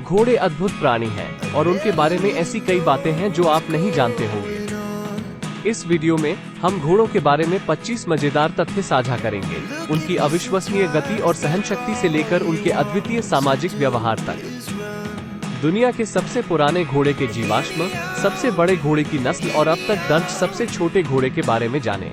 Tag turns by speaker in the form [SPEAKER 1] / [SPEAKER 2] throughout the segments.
[SPEAKER 1] घोड़े अद्भुत प्राणी हैं और उनके बारे में ऐसी कई बातें हैं जो आप नहीं जानते होंगे। इस वीडियो में हम घोड़ों के बारे में 25 मजेदार तथ्य साझा करेंगे, उनकी अविश्वसनीय गति और सहनशक्ति से लेकर उनके अद्वितीय सामाजिक व्यवहार तक। दुनिया के सबसे पुराने घोड़े के जीवाश्म, सबसे बड़े घोड़े की नस्ल और अब तक दर्ज सबसे छोटे घोड़े के बारे में जानें।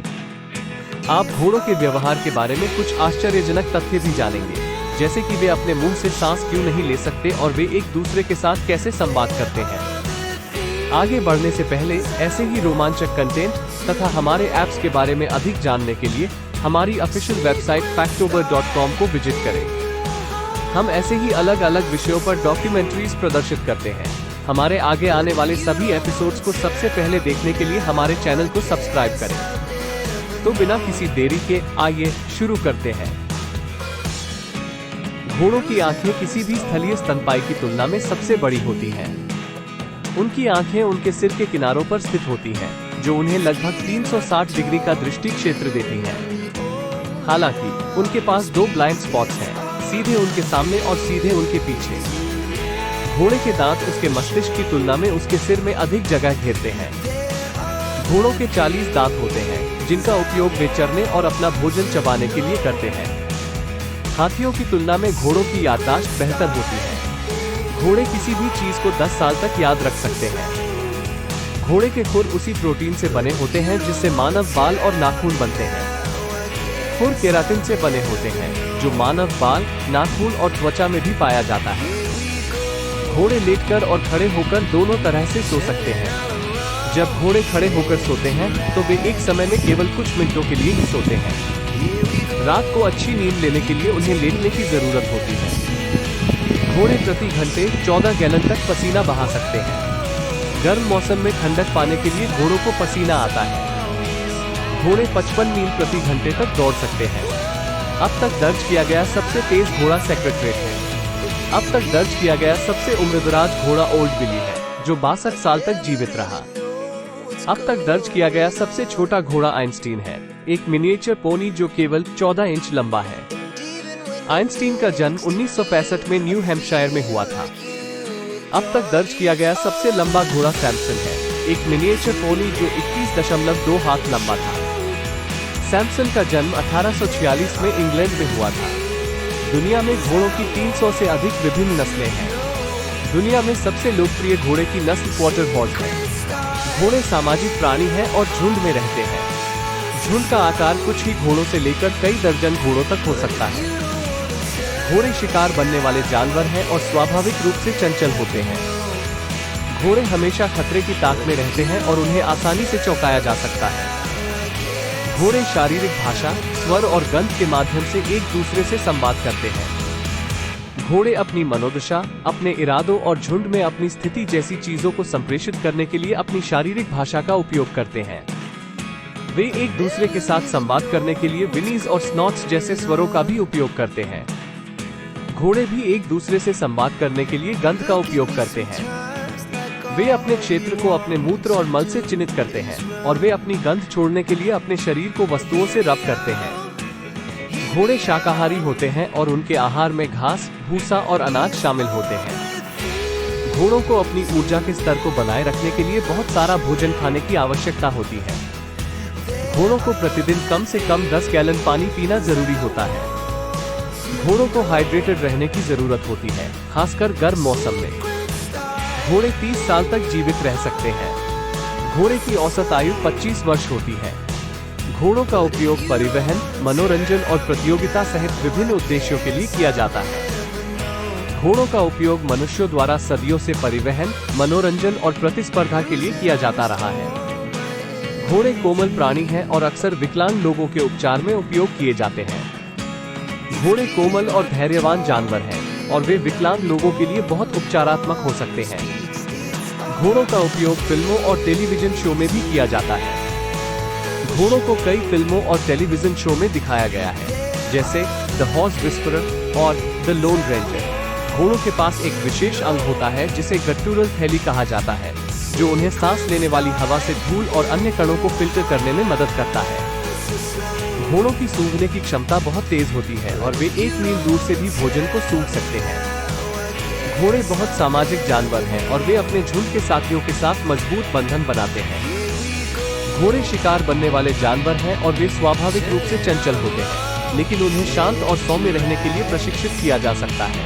[SPEAKER 1] आप घोड़ों के व्यवहार के बारे में कुछ आश्चर्यजनक तथ्य भी जानेंगे, जैसे कि वे अपने मुंह से सांस क्यों नहीं ले सकते और वे एक दूसरे के साथ कैसे संवाद करते हैं। आगे बढ़ने से पहले ऐसे ही रोमांचक कंटेंट तथा हमारे ऐप्स के बारे में अधिक जानने के लिए हमारी ऑफिशियल वेबसाइट factober.com को विजिट करें। हम ऐसे ही अलग अलग विषयों पर डॉक्यूमेंट्रीज प्रदर्शित करते हैं। हमारे आगे आने वाले सभी एपिसोड्स को सबसे पहले देखने के लिए हमारे चैनल को सब्सक्राइब करें। तो बिना किसी देरी के आइए शुरू करते हैं। घोड़ों की आंखें किसी भी स्थलीय स्तनपायी की तुलना में सबसे बड़ी होती हैं। उनकी आंखें उनके सिर के किनारों पर स्थित होती हैं, जो उन्हें लगभग 360 डिग्री का दृष्टि क्षेत्र देती हैं। हालांकि उनके पास दो ब्लाइंड स्पॉट्स हैं, सीधे उनके सामने और सीधे उनके पीछे। घोड़े के दांत उसके मस्तिष्क की तुलना में उसके सिर में अधिक जगह घेरते हैं। घोड़ों के 40 दांत होते हैं, जिनका उपयोग वे चरने और अपना भोजन चबाने के लिए करते हैं। हाथियों की तुलना में घोड़ों की याददाश्त बेहतर होती है। घोड़े किसी भी चीज को 10 साल तक याद रख सकते हैं। घोड़े के खुर उसी प्रोटीन से बने होते हैं जिससे मानव बाल और नाखून बनते हैं। खुर केराटिन से बने होते हैं, जो मानव बाल, नाखून और त्वचा में भी पाया जाता है। घोड़े लेटकर और खड़े होकर दोनों तरह से सो सकते हैं। जब घोड़े खड़े होकर सोते हैं तो वे एक समय में केवल कुछ मिनटों के लिए ही सोते हैं। रात को अच्छी नींद लेने के लिए उन्हें लेटने की जरूरत होती है। घोड़े प्रति घंटे 14 गैलन तक पसीना बहा सकते हैं। गर्म मौसम में ठंडक पाने के लिए घोड़ों को पसीना आता है। घोड़े 55 मील प्रति घंटे तक दौड़ सकते हैं। अब तक दर्ज किया गया सबसे तेज घोड़ा सेक्रेटरेट है। अब तक दर्ज किया गया सबसे उम्रदराज घोड़ा ओल्ड बिली है, जो 62 साल तक जीवित रहा। अब तक दर्ज किया गया सबसे छोटा घोड़ा आइंस्टीन है, एक मिनिएचर पोनी जो केवल 14 इंच लंबा है। आइंस्टीन का जन्म 1965 में न्यू हैम्पशायर में हुआ था। अब तक दर्ज किया गया सबसे लंबा घोड़ा सैमसन है, एक मिनिएचर पोनी जो 21.2 हाथ लंबा था। सैमसन का जन्म 1846 में इंग्लैंड में हुआ था। दुनिया में घोड़ों की 300 से अधिक विभिन्न नस्लें हैं। दुनिया में सबसे लोकप्रिय घोड़े की नस्ल क्वार्टर हॉर्स है। घोड़े सामाजिक प्राणी हैं और झुंड में रहते हैं। झुंड का आकार कुछ ही घोड़ों से लेकर कई दर्जन घोड़ों तक हो सकता है। घोड़े शिकार बनने वाले जानवर हैं और स्वाभाविक रूप से चंचल होते हैं। घोड़े हमेशा खतरे की ताक में रहते हैं और उन्हें आसानी से चौंकाया जा सकता है। घोड़े शारीरिक भाषा, स्वर और गंध के माध्यम से एक दूसरे से संवाद करते हैं। घोड़े अपनी मनोदशा, अपने इरादों और झुंड में अपनी स्थिति जैसी चीजों को संप्रेषित करने के लिए अपनी शारीरिक भाषा का उपयोग करते हैं। वे एक दूसरे के साथ संवाद करने के लिए विनीज और स्नॉट्स जैसे स्वरों का भी उपयोग करते हैं। घोड़े भी एक दूसरे से संवाद करने के लिए गंध का उपयोग करते हैं। वे अपने क्षेत्र को अपने मूत्र और मल से चिन्हित करते हैं और वे अपनी गंध छोड़ने के लिए अपने शरीर को वस्तुओं से रब करते हैं। घोड़े शाकाहारी होते हैं और उनके आहार में घास, भूसा और अनाज शामिल होते हैं। घोड़ों को अपनी ऊर्जा के स्तर को बनाए रखने के लिए बहुत सारा भोजन खाने की आवश्यकता होती है। घोड़ों को प्रतिदिन कम से कम 10 गैलन पानी पीना जरूरी होता है। घोड़ों को हाइड्रेटेड रहने की जरूरत होती है, खासकर गर्म मौसम में। घोड़े 30 साल तक जीवित रह सकते हैं। घोड़े की औसत आयु 25 वर्ष होती है। घोड़ों का उपयोग परिवहन, मनोरंजन और प्रतियोगिता सहित विभिन्न उद्देश्यों के लिए किया जाता है। घोड़ों का उपयोग मनुष्यों द्वारा सदियों से परिवहन, मनोरंजन और प्रतिस्पर्धा के लिए किया जाता रहा है। घोड़े कोमल प्राणी हैं और अक्सर विकलांग लोगों के उपचार में उपयोग किए जाते हैं। घोड़े कोमल और धैर्यवान जानवर हैं और वे विकलांग लोगों के लिए बहुत उपचारात्मक हो सकते हैं। घोड़ों का उपयोग फिल्मों और टेलीविजन शो में भी किया जाता है। घोड़ों को कई फिल्मों और टेलीविजन शो में दिखाया गया है, जैसे द हॉर्स विस्परर और द लोन रेंजर। घोड़ों के पास एक विशेष अंग होता है जिसे गट्टूरल थैली कहा जाता है, जो उन्हें सांस लेने वाली हवा से धूल और अन्य कणों को फिल्टर करने में मदद करता है। घोड़ों की सूंघने की क्षमता बहुत तेज होती है और वे 1 मील दूर से भी भोजन को सूंघ सकते हैं। घोड़े बहुत सामाजिक जानवर हैं और वे अपने झुंड के साथियों के साथ मजबूत बंधन बनाते हैं। घोड़े शिकार बनने वाले जानवर हैं और वे स्वाभाविक रूप से चंचल होते हैं, लेकिन उन्हें शांत और सौम्य रहने के लिए प्रशिक्षित किया जा सकता है।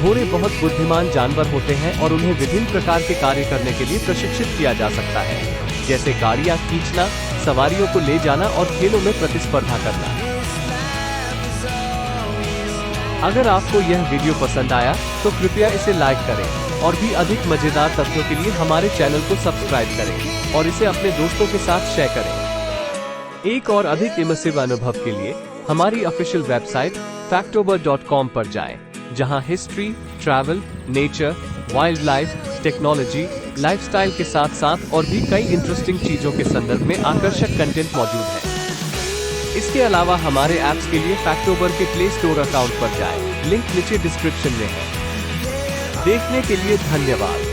[SPEAKER 1] घोड़े बहुत बुद्धिमान जानवर होते हैं और उन्हें विभिन्न प्रकार के कार्य करने के लिए प्रशिक्षित किया जा सकता है, जैसे गाड़ियां खींचना, सवारियों को ले जाना और खेलों में प्रतिस्पर्धा करना। अगर आपको यह वीडियो पसंद आया तो कृपया इसे लाइक करें और भी अधिक मजेदार तथ्यों के लिए हमारे चैनल को सब्सक्राइब करें और इसे अपने दोस्तों के साथ शेयर करें। एक और अधिक इमर्सिव अनुभव के लिए हमारी ऑफिशियल वेबसाइट factober.com पर जाएं, जहां history, travel, nature, wild life, technology, lifestyle के साथ साथ और भी कई इंटरेस्टिंग चीजों के संदर्भ में आकर्षक कंटेंट मौजूद है। इसके अलावा हमारे ऐप्स के लिए फैक्टोबर के प्ले स्टोर अकाउंट पर जाएं, लिंक नीचे डिस्क्रिप्शन में है। देखने के लिए धन्यवाद।